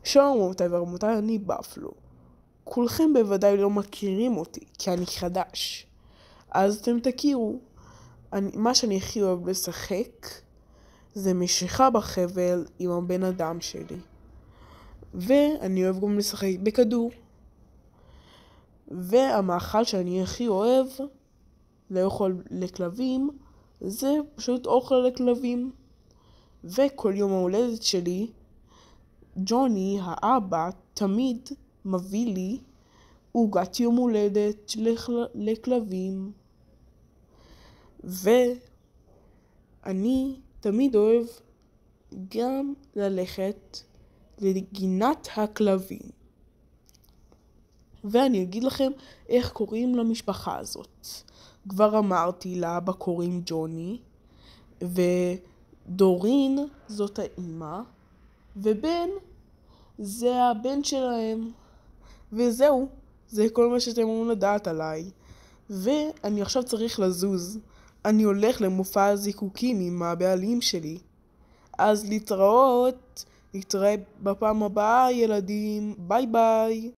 שלום רבותיי ורבותיי, אני באפלו. כולכם בוודאי לא מכירים אותי, כי אני חדש. אז אתם תכירו. מה שאני הכי אוהב לשחק זה משיכה בחבל עם הבן אדם שלי. ואני אוהב גם לשחק בכדור. והמאכל שאני הכי אוהב לאכול לכלבים זה פשוט אוכל לכלבים. וכל יום ההולדת שלי ג'וני, האבא, תמיד מביא לי עוגת יום הולדת לכלבים. ואני תמיד אוהב גם ללכת לגינת הכלבים. ואני אגיד לכם איך קוראים למשפחה הזאת. כבר אמרתי, לאבא קוראים ג'וני, ודורין זאת האמא, ובן זה הבן שלהם. וזהו, זה כל מה שאתם אמורים לדעת עליי. ואני עכשיו צריך לזוז. אני הולך למופע הזיקוקים עם הבעלים שלי. אז להתראות, נתראה בפעם הבאה ילדים, ביי ביי.